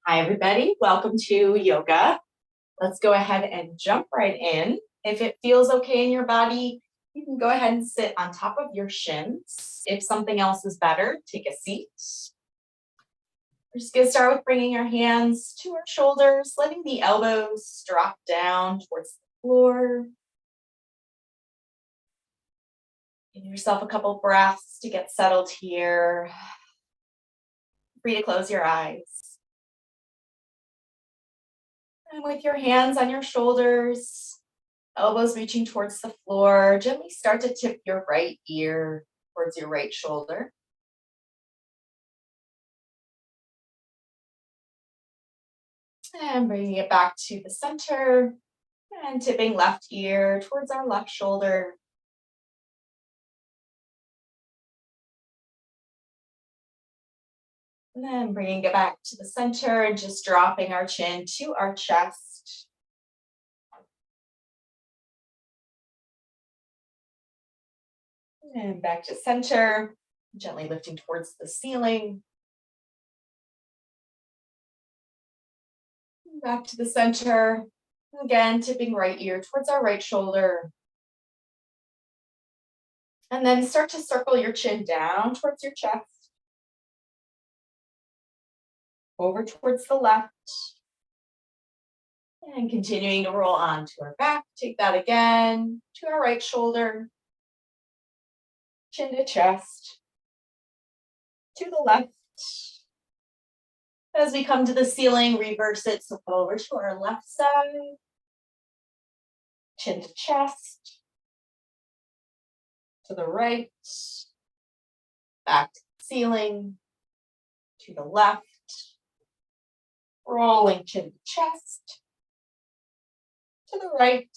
Hi, everybody. Welcome to yoga. Let's go ahead and jump right in. If it feels okay in your body, you can go ahead and sit on top of your shins. If something else is better, take a seat. We're just going to start with bringing our hands to our shoulders, letting the elbows drop down towards the floor. Give yourself a couple breaths to get settled here. Free to close your eyes. And with your hands on your shoulders, elbows reaching towards the floor, gently start to tip your right ear towards your right shoulder. And bringing it back to the center and tipping left ear towards our left shoulder. And then bringing it back to the center and just dropping our chin to our chest. And back to center, gently lifting towards the ceiling. Back to the center. Again, tipping right ear towards our right shoulder. And then start to circle your chin down towards your chest. Over towards the left. And continuing to roll on to our back. Take that again to our right shoulder. Chin to chest. To the left. As we come to the ceiling, reverse it. So come over to our left side. Chin to chest. To the right. Back to the ceiling. To the left. Rolling chin to chest. To the right.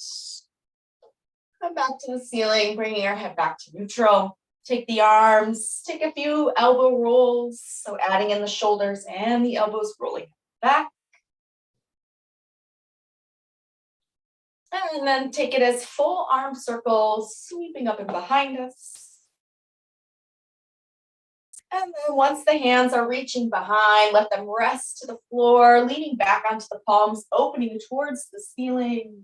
And back to the ceiling, bringing our head back to neutral. Take the arms, take a few elbow rolls. So adding in the shoulders and the elbows rolling back. And then take it as full arm circles, sweeping up and behind us. And then once the hands are reaching behind, let them rest to the floor, leaning back onto the palms, opening towards the ceiling.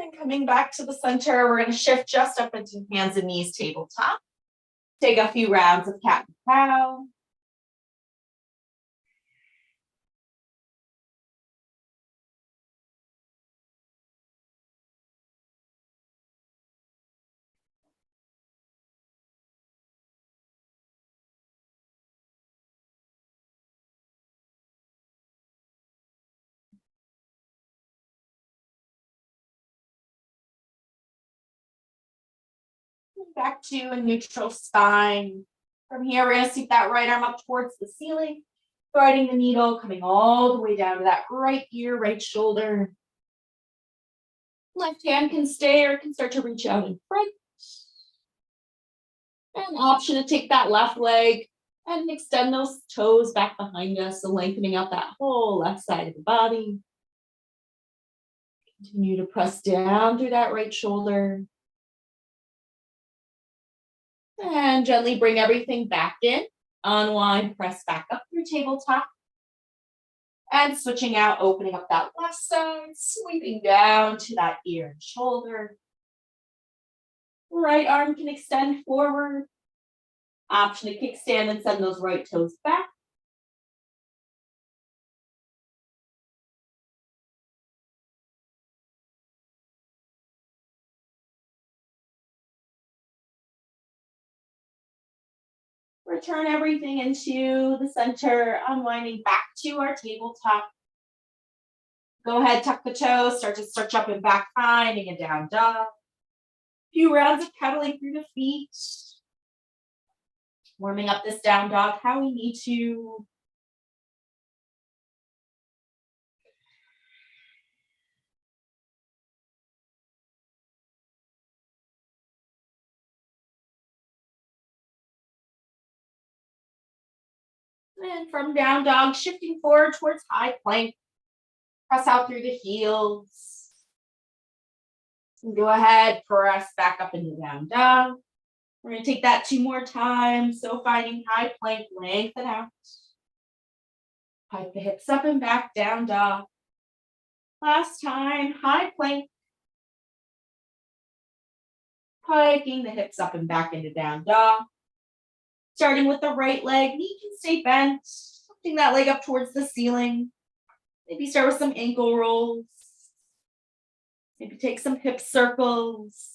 And coming back to the center, we're going to shift just up into hands and knees, tabletop. Take a few rounds of cat and cow. Back to a neutral spine. From here, we're going to sweep that right arm up towards the ceiling, threading the needle, coming all the way down to that right ear, right shoulder. Left hand can stay or it can start to reach out in front. An option to take that left leg and extend those toes back behind us, so lengthening out that whole left side of the body. Continue to press down through that right shoulder. And gently bring everything back in. Unwind, press back up through tabletop. And switching out, opening up that left side, sweeping down to that ear and shoulder. Right arm can extend forward. Option to kickstand and send those right toes back. Return everything into the center, unwinding back to our tabletop. Go ahead, tuck the toes, start to stretch up and back, finding a down dog. Few rounds of pedaling through the feet. Warming up this down dog how we need to. And from down dog, shifting forward towards high plank. Press out through the heels. Go ahead, press back up into down dog. We're going to take that 2 more times. So finding high plank, lengthen out. Pike the hips up and back, down dog. Last time, high plank. Piking the hips up and back into down dog. Starting with the right leg, knee can stay bent. Lifting that leg up towards the ceiling. Maybe start with some ankle rolls. Maybe take some hip circles.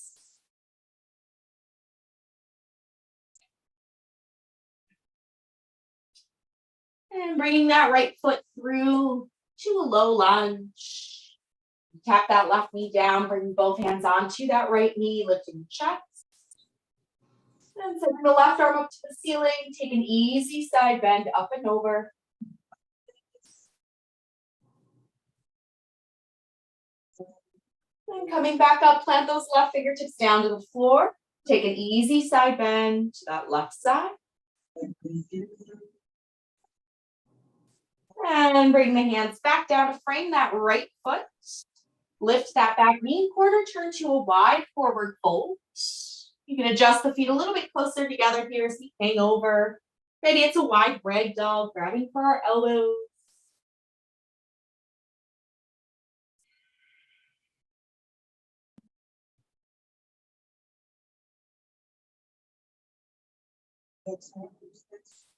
And bringing that right foot through to a low lunge. Tap that left knee down, bring both hands onto that right knee, lifting the chest. And sending the left arm up to the ceiling, take an easy side bend up and over. And coming back up, plant those left fingertips down to the floor. Take an easy side bend to that left side. And bring the hands back down to frame that right foot. Lift that back knee, quarter turn to a wide forward fold. You can adjust the feet a little bit closer together here as we hang over. Maybe it's a wide ragdoll, grabbing for our elbows.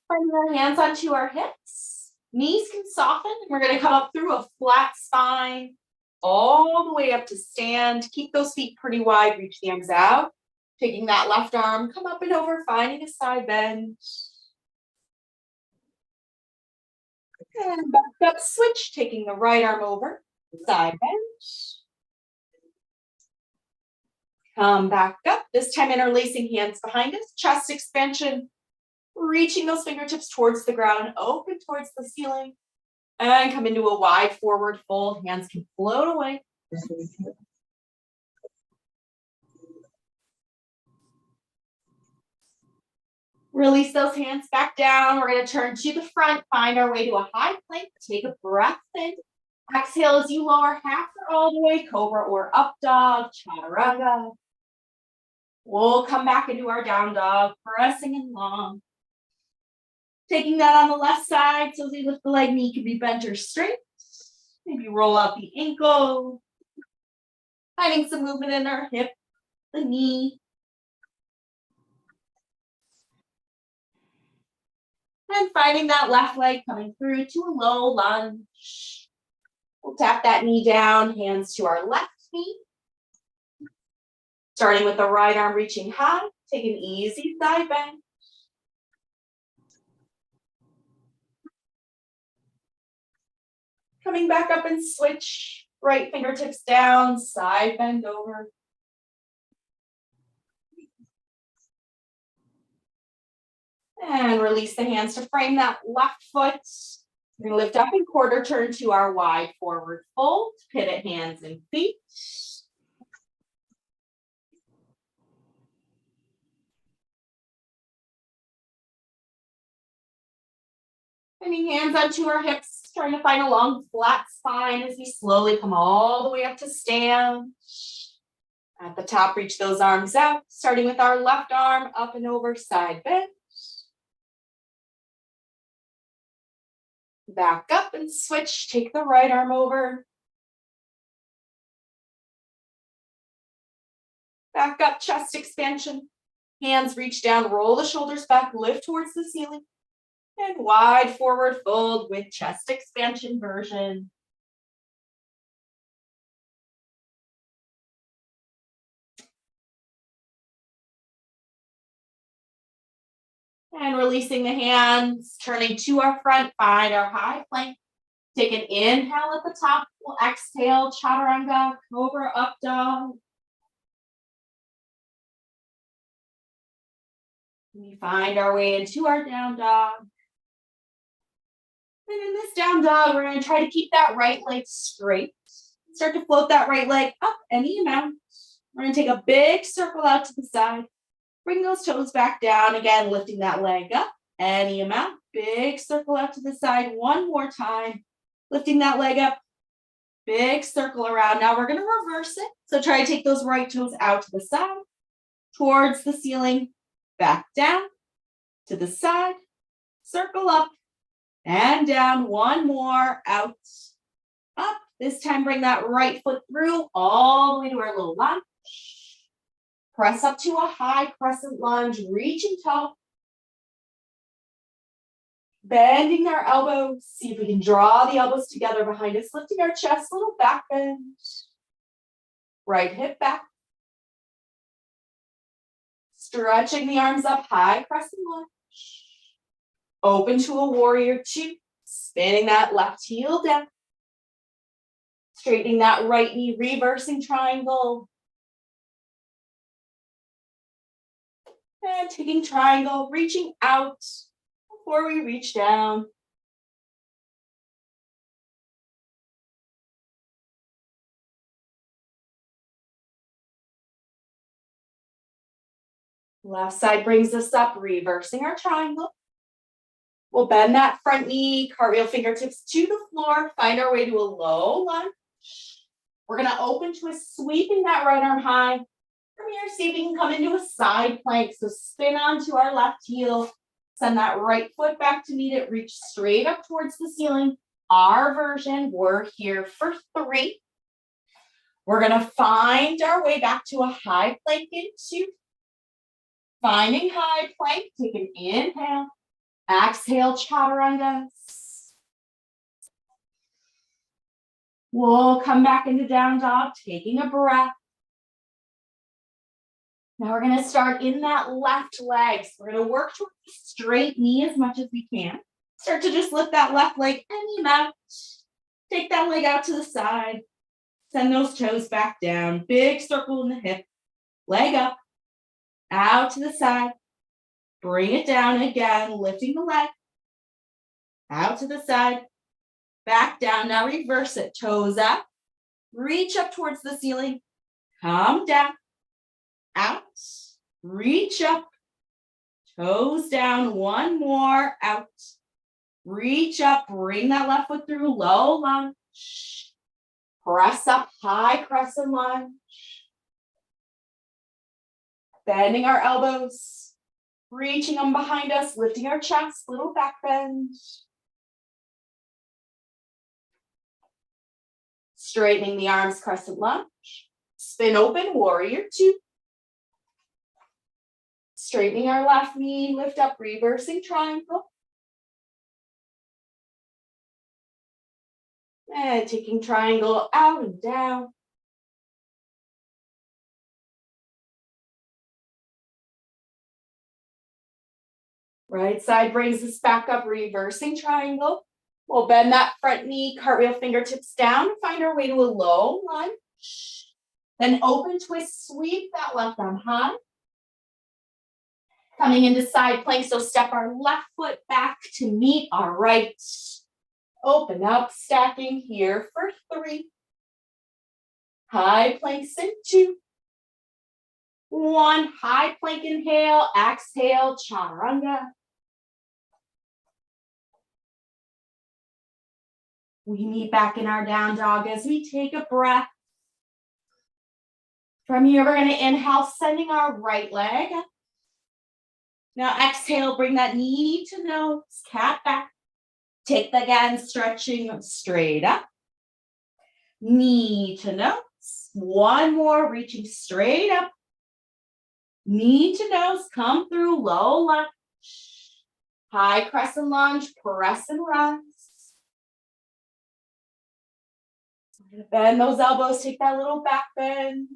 Bring our hands onto our hips. Knees can soften. We're going to come up through a flat spine all the way up to stand. Keep those feet pretty wide. Reach the arms out. Taking that left arm, come up and over, finding a side bend. And back up, switch, taking the right arm over, side bend. Come back up, this time interlacing hands behind us, chest expansion, reaching those fingertips towards the ground, open towards the ceiling, and come into a wide forward fold. Hands can float away. Release those hands back down. We're going to turn to the front, find our way to a high plank. Take a breath in. Exhale as you lower half or all the way, cobra or up dog, chaturanga. We'll come back into our down dog, pressing in long. Taking that on the left side, so as we lift the leg, knee can be bent or straight. Maybe roll out the ankle. Finding some movement in our hip, the knee. And finding that left leg coming through to a low lunge. We'll tap that knee down, hands to our left knee. Starting with the right arm reaching high, take an easy side bend. Coming back up and switch, right fingertips down, side bend over. And release the hands to frame that left foot. We're going to lift up and quarter turn to our wide forward fold, pivot hands and feet. Bringing hands onto our hips, trying to find a long flat spine as we slowly come all the way up to stand. At the top, reach those arms out, starting with our left arm up and over, side bend. Back up and switch, take the right arm over. Back up, chest expansion. Hands reach down, roll the shoulders back, lift towards the ceiling. And wide forward fold with chest expansion version. And releasing the hands, turning to our front, find our high plank. Take an inhale at the top, we'll exhale, chaturanga, cobra, up dog. We find our way into our down dog. And in this down dog, we're going to try to keep that right leg straight. Start to float that right leg up any amount. We're going to take a big circle out to the side. Bring those toes back down. Again, lifting that leg up any amount. Big circle out to the side one more time. Lifting that leg up. Big circle around. Now we're gonna reverse it. So try to take those right toes out to the side, towards the ceiling, back down, to the side, circle up, and down. One more, out, up. This time bring that right foot through all the way to our low lunge. Press up to a high crescent lunge, reaching tall. Bending our elbows. See if we can draw the elbows together behind us, lifting our chest, little back bend. Right hip back. Stretching the arms up, high crescent lunge. Open to a warrior two. Spinning that left heel down. Straightening that right knee, reversing triangle. And taking triangle, reaching out before we reach down. Left side brings us up, reversing our triangle. We'll bend that front knee, cartwheel fingertips to the floor, find our way to a low lunge. We're gonna open to a sweeping that right arm high. From here, see if we can come into a side plank. So spin onto our left heel, send that right foot back to meet it, reach straight up towards the ceiling. Our version, we're here for 3. We're gonna find our way back to a high plank into. Finding high plank, take an inhale. Exhale, chaturanga. We'll come back into down dog, taking a breath. Now we're gonna start in that left leg. So we're gonna work towards the straight knee as much as we can. Start to just lift that left leg any amount. Take that leg out to the side. Send those toes back down. Big circle in the hip. Leg up. Out to the side. Bring it down again, lifting the leg. Out to the side. Back down. Now reverse it. Toes up. Reach up towards the ceiling. Come down. Out. Reach up. Toes down. One more. Out. Reach up. Bring that left foot through. Low lunge. Press up. High crescent lunge. Bending our elbows. Reaching them behind us. Lifting our chest. Little back bend. Straightening the arms, crescent lunge. Spin open, warrior two. Straightening our left knee, lift up, reversing triangle. And taking triangle out and down. Right side brings us back up, reversing triangle. We'll bend that front knee, cartwheel fingertips down, find our way to a low lunge. Then open twist, sweep that left arm high. Coming into side plank, so step our left foot back to meet our right. Open up, stacking here for 3. High planks in 2. 1, high plank inhale, exhale, chaturanga. We meet back in our down dog as we take a breath. From here, we're gonna inhale, sending our right leg up. Now exhale, bring that knee to nose, cat back. Take the again, stretching straight up. Knee to nose. One more, reaching straight up. Knee to nose, come through, low lunge. High crescent lunge, press and rise. Bend those elbows, take that little back bend.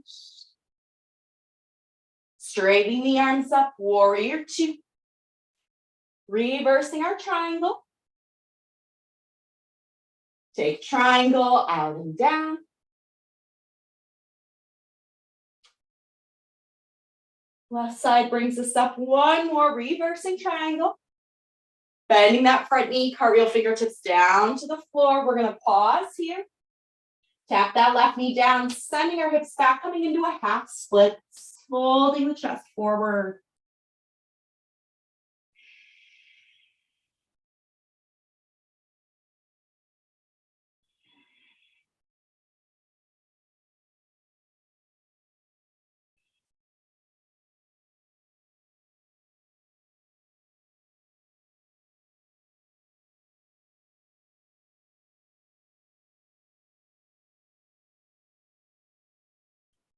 Straightening the arms up, warrior two. Reversing our triangle. Take triangle out and down. Left side brings us up, one more, reversing triangle. Bending that front knee, cartwheel fingertips down to the floor. We're gonna pause here. Tap that left knee down, sending our hips back, coming into a half split, folding the chest forward.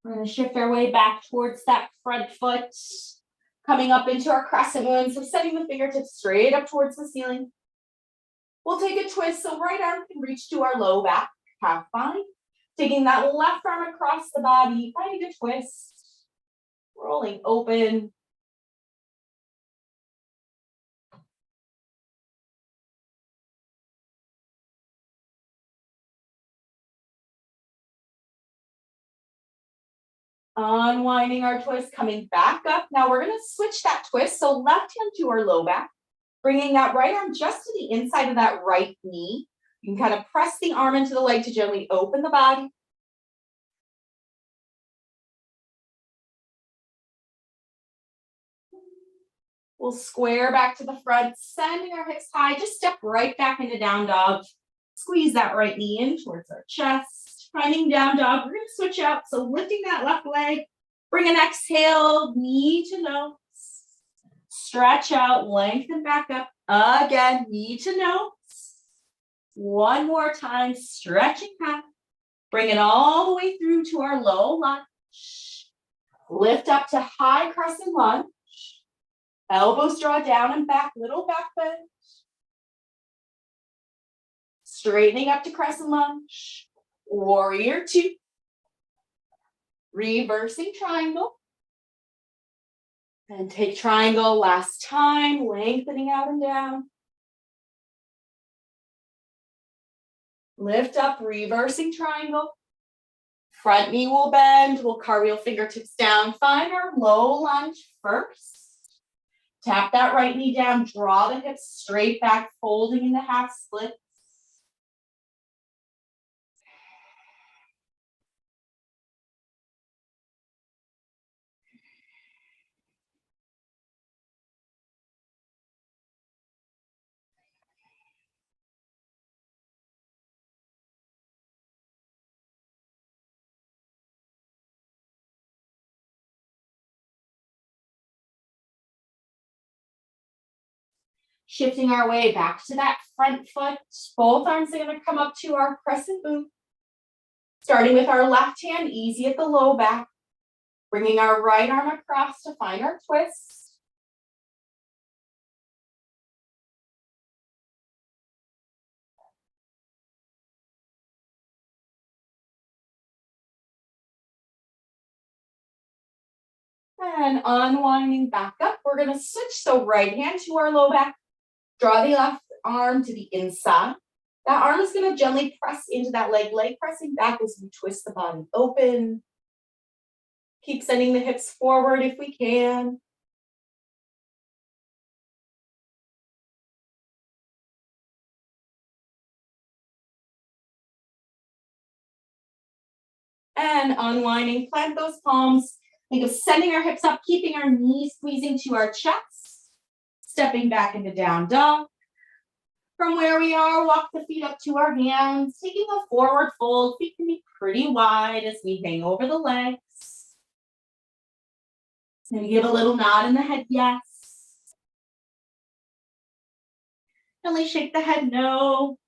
We're going to shift our way back towards that front foot, coming up into our crescent moon. So setting the fingertips straight up towards the ceiling. We'll take a twist, so right arm can reach to our low back, half bind. Taking that left arm across the body, finding a twist. Rolling open. Unwinding our twist, coming back up. Now we're going to switch that twist. So left hand to our low back, bringing that right arm just to the inside of that right knee. You can kind of press the arm into the leg to gently open the body. We'll square back to the front, sending our hips high. Just step right back into down dog. Squeeze that right knee in towards our chest. Finding down dog, we're going to switch out. So lifting that left leg, bring an exhale, knee to nose. Stretch out, lengthen back up. Again, knee to nose. One more time, stretching back. Bring it all the way through to our low lunge. Lift up to high crescent lunge. Elbows draw down and back, little back bend. Straightening up to crescent lunge. Warrior two. Reversing triangle. And take triangle last time, lengthening out and down. Lift up, reversing triangle. Front knee will bend. We'll cartwheel fingertips down. Find our low lunge first. Tap that right knee down. Draw the hips straight back, folding into half splits. Shifting our way back to that front foot. Both arms are going to come up to our crescent moon. Starting with our left hand, easy at the low back. Bringing our right arm across to find our twist. And unwinding back up, we're going to switch. So right hand to our low back. Draw the left arm to the inside. That arm is going to gently press into that leg pressing back as we twist the body open. Keep sending the hips forward if we can. And unwinding, plant those palms. Think of sending our hips up, keeping our knees squeezing to our chest. Stepping back into down dog. From where we are, walk the feet up to our hands, taking a forward fold. Feet can be pretty wide as we hang over the legs. Maybe give a little nod in the head, yes. Gently shake the head, no.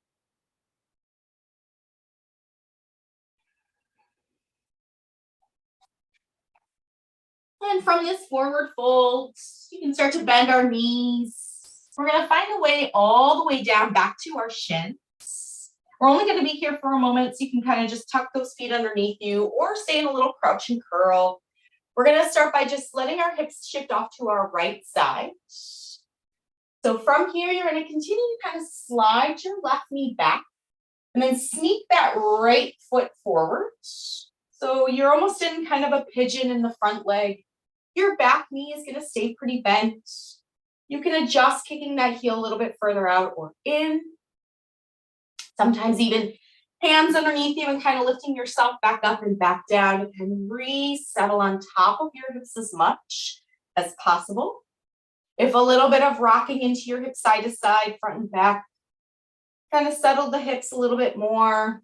And from this forward fold, you can start to bend our knees. We're going to find a way all the way down back to our shins. We're only going to be here for a moment, so you can kind of just tuck those feet underneath you or stay in a little crouch and curl. We're going to start by just letting our hips shift off to our right side. So from here, you're going to continue to kind of slide your left knee back and then sneak that right foot forward. So you're almost in kind of a pigeon in the front leg. Your back knee is going to stay pretty bent. You can adjust kicking that heel a little bit further out or in. Sometimes even hands underneath you and kind of lifting yourself back up and back down. You can resettle on top of your hips as much as possible. If a little bit of rocking into your hips side to side, front and back, kind of settle the hips a little bit more.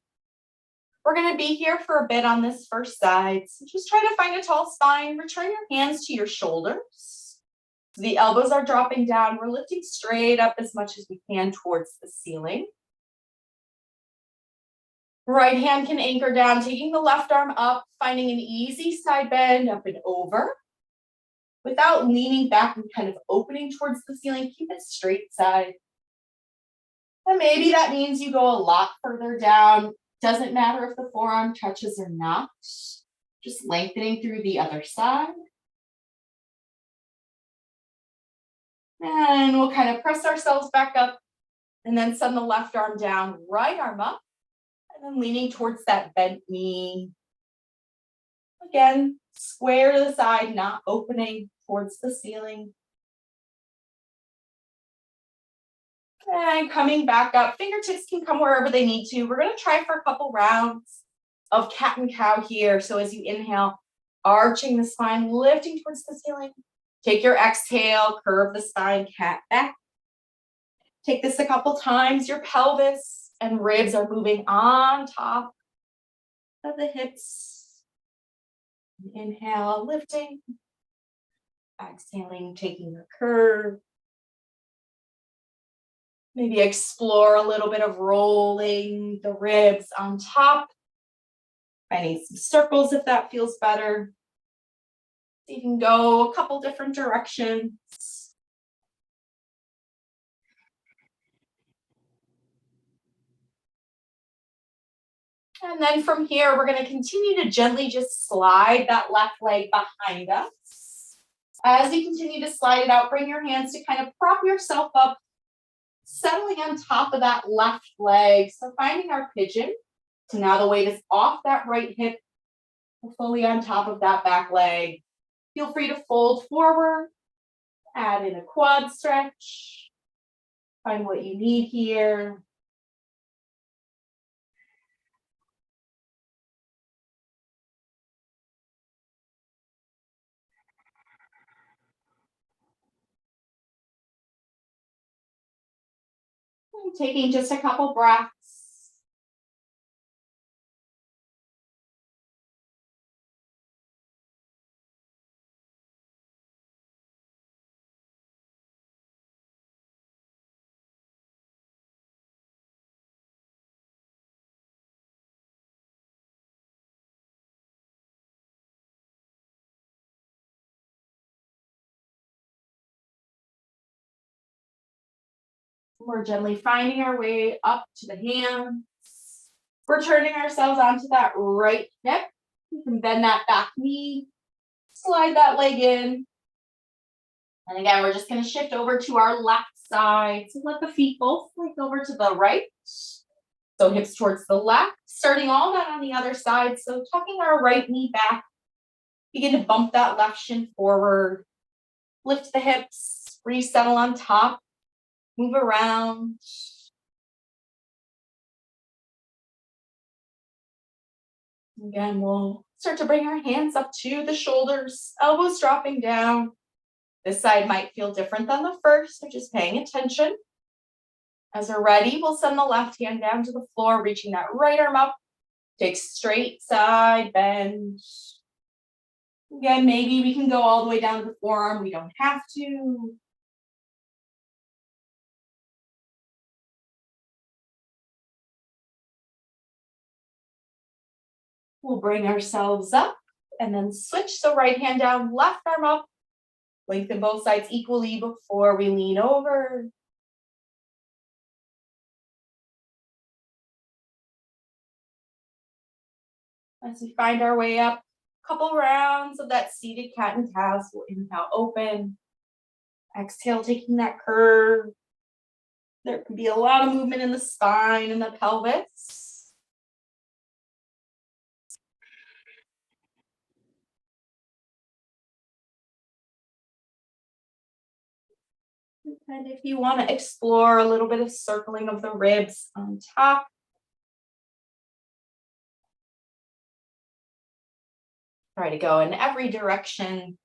We're going to be here for a bit on this first side. So just try to find a tall spine. Return your hands to your shoulders. The elbows are dropping down. We're lifting straight up as much as we can towards the ceiling. Right hand can anchor down, taking the left arm up, finding an easy side bend up and over. Without leaning back and kind of opening towards the ceiling, keep it straight side. And maybe that means you go a lot further down. Doesn't matter if the forearm touches or not. Just lengthening through the other side. And we'll kind of press ourselves back up and then send the left arm down, right arm up, and then leaning towards that bent knee. Again, square to the side, not opening towards the ceiling. And coming back up, fingertips can come wherever they need to. We're going to try for a couple rounds of cat and cow here. So as you inhale, arching the spine, lifting towards the ceiling. Take your exhale, curve the spine, cat back. Take this a couple times. Your pelvis and ribs are moving on top of the hips. Inhale, lifting. Exhaling, taking a curve. Maybe explore a little bit of rolling the ribs on top. Finding some circles if that feels better. You can go a couple different directions. And then from here, we're going to continue to gently just slide that left leg behind us. As you continue to slide it out, bring your hands to kind of prop yourself up, settling on top of that left leg. So finding our pigeon. So now the weight is off that right hip, fully on top of that back leg. Feel free to fold forward, add in a quad stretch. Find what you need here. And taking just a couple breaths. We're gently finding our way up to the hands. We're turning ourselves onto that right hip. You can bend that back knee, slide that leg in. And again, we're just going to shift over to our left side. So let the feet both flick over to the right. So hips towards the left, starting all that on the other side. So tucking our right knee back. Begin to bump that left shin forward. Lift the hips, resettle on top. Move around. Again, we'll start to bring our hands up to the shoulders, elbows dropping down. This side might feel different than the first, so just paying attention. As we're ready, we'll send the left hand down to the floor, reaching that right arm up. Take straight side bend. Again, maybe we can go all the way down to the forearm. We don't have to. We'll bring ourselves up and then switch. So right hand down, left arm up. Lengthen both sides equally before we lean over. As we find our way up, a couple rounds of that seated cat and cow. So we'll inhale, open. Exhale, taking that curve. There can be a lot of movement in the spine and the pelvis. And if you want to explore a little bit of circling of the ribs on top. Try to go in every direction.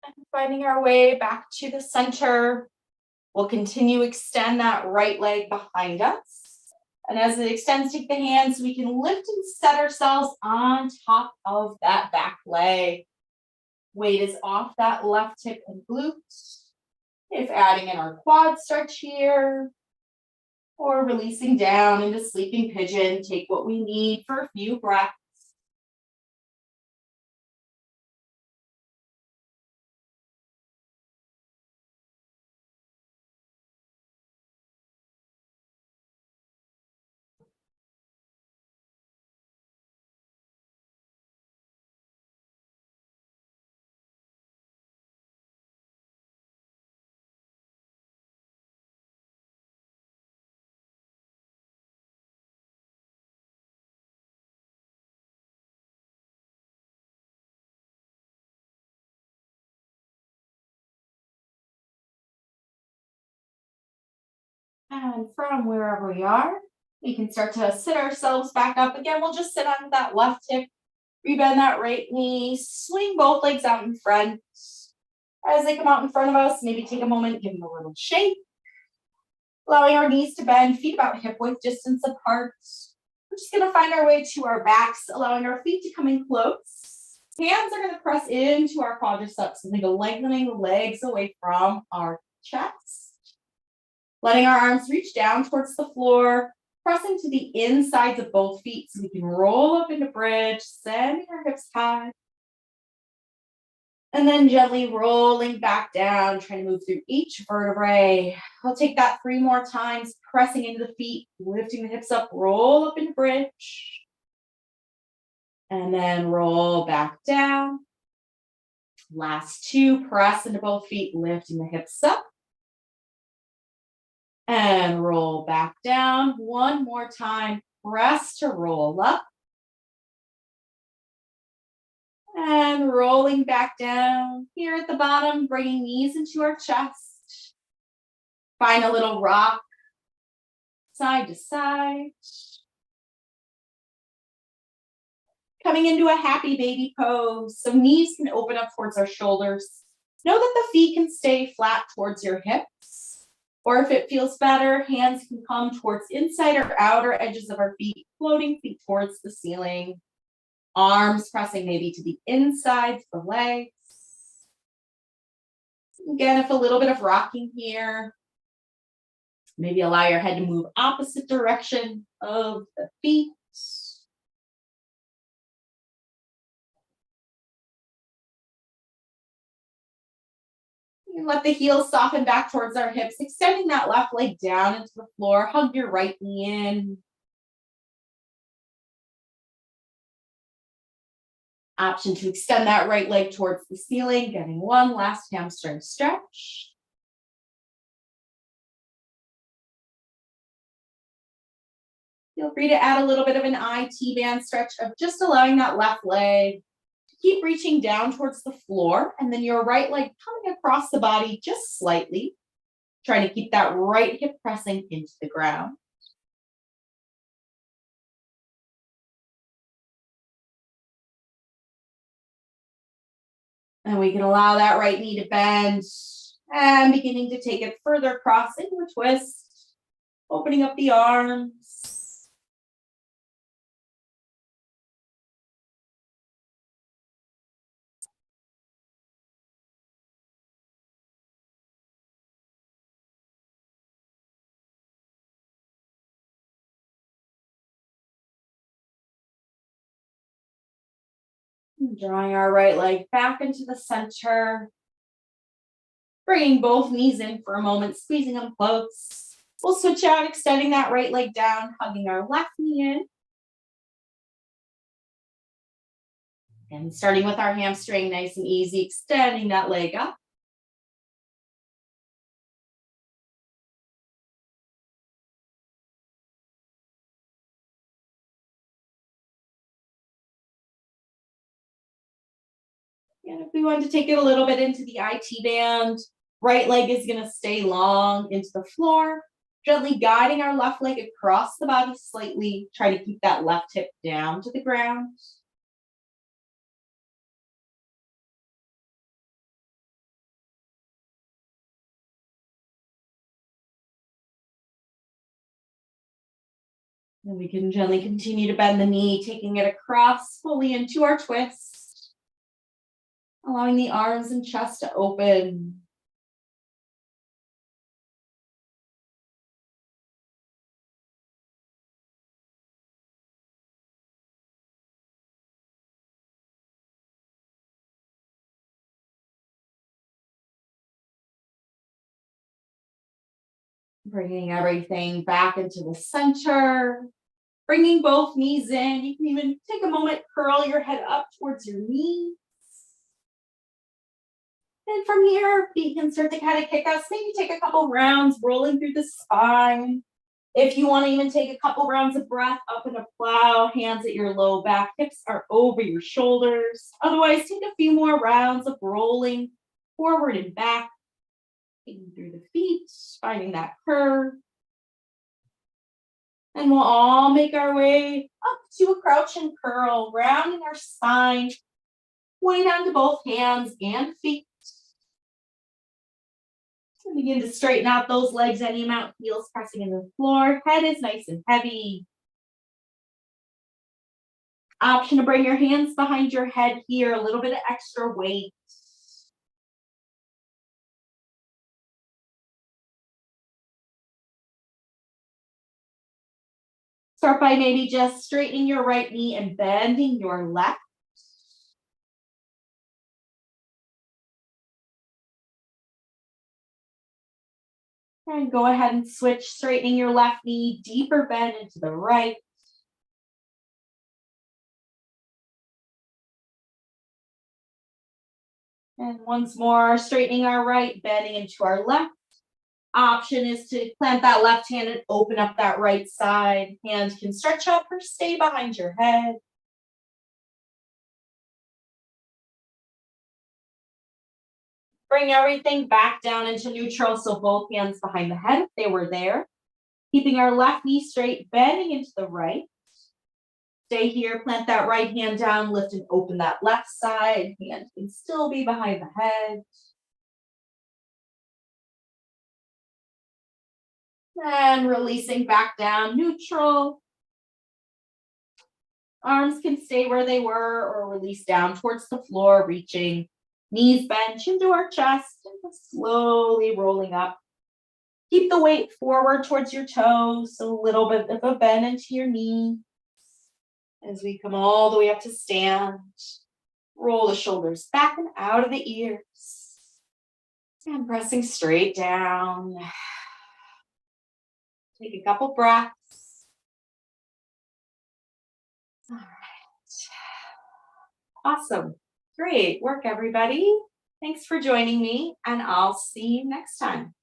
And finding our way back to the center. We'll continue extend that right leg behind us. And as it extends, take the hands, we can lift and set ourselves on top of that back leg. Weight is off that left hip and glute. If adding in our quad stretch here, or releasing down into sleeping pigeon, take what we need for a few breaths. And from wherever we are, we can start to sit ourselves back up. Again, we'll just sit on that left hip, rebend that right knee, swing both legs out in front. As they come out in front of us, maybe take a moment, give them a little shake. Allowing our knees to bend, feet about hip width distance apart. We're just gonna find our way to our backs, allowing our feet to come in close. Hands are gonna press into our quadriceps and go lengthening the legs away from our chest. Letting our arms reach down towards the floor, pressing to the insides of both feet so we can roll up into bridge, sending our hips high. And then gently rolling back down, trying to move through each vertebrae. I'll take that 3 more times, pressing into the feet, lifting the hips up, roll up into bridge. And then roll back down. Last 2, press into both feet, lifting the hips up. And roll back down. 1 more time, press to roll up. And rolling back down. Here at the bottom, bringing knees into our chest. Find a little rock, side to side. Coming into a happy baby pose. So knees can open up towards our shoulders. Know that the feet can stay flat towards your hips. Or if it feels better, hands can come towards inside or outer edges of our feet, floating feet towards the ceiling. Arms pressing maybe to the insides of the legs. Again, if a little bit of rocking here. Maybe allow your head to move opposite direction of the feet. And let the heels soften back towards our hips, extending that left leg down into the floor. Hug your right knee in. Option to extend that right leg towards the ceiling, getting 1 last hamstring stretch. Feel free to add a little bit of an IT band stretch of just allowing that left leg to keep reaching down towards the floor, and then your right leg coming across the body just slightly, trying to keep that right hip pressing into the ground. And we can allow that right knee to bend and beginning to take it further across into a twist, opening up the arms. Drawing our right leg back into the center. Bringing both knees in for a moment, squeezing them close. We'll switch out, extending that right leg down, hugging our left knee in. And starting with our hamstring, nice and easy, extending that leg up. And if we want to take it a little bit into the IT band, right leg is going to stay long into the floor, gently guiding our left leg across the body slightly, try to keep that left hip down to the ground. And we can gently continue to bend the knee, taking it across fully into our twist. Allowing the arms and chest to open. Bringing everything back into the center. Bringing both knees in. You can even take a moment, curl your head up towards your knees. And from here, feet can start to kind of kick us. Maybe take a couple rounds rolling through the spine. If you want to even take a couple rounds of breath up in a plow, hands at your low back, hips are over your shoulders. Otherwise, take a few more rounds of rolling forward and back, taking through the feet, finding that curve. And we'll all make our way up to a crouch and curl, rounding our spine, point onto both hands and feet. And begin to straighten out those legs any amount, heels pressing into the floor, head is nice and heavy. Option to bring your hands behind your head here, a little bit of extra weight. Start by maybe just straightening your right knee and bending your left. And go ahead and switch, straightening your left knee, deeper bend into the right. And once more, straightening our right, bending into our left. Option is to plant that left hand and open up that right side. Hand can stretch up or stay behind your head. Bring everything back down into neutral, so both hands behind the head if they were there. Keeping our left knee straight, bending into the right. Stay here, plant that right hand down, lift and open that left side. Hand can still be behind the head. And releasing back down, neutral. Arms can stay where they were or release down towards the floor, reaching. Knees bent, chin to our chest, and slowly rolling up. Keep the weight forward towards your toes, a little bit of a bend into your knee. As we come all the way up to stand, roll the shoulders back and out of the ears. And pressing straight down. Take a couple breaths. All right. Awesome. Great work, everybody. Thanks for joining me, and I'll see you next time.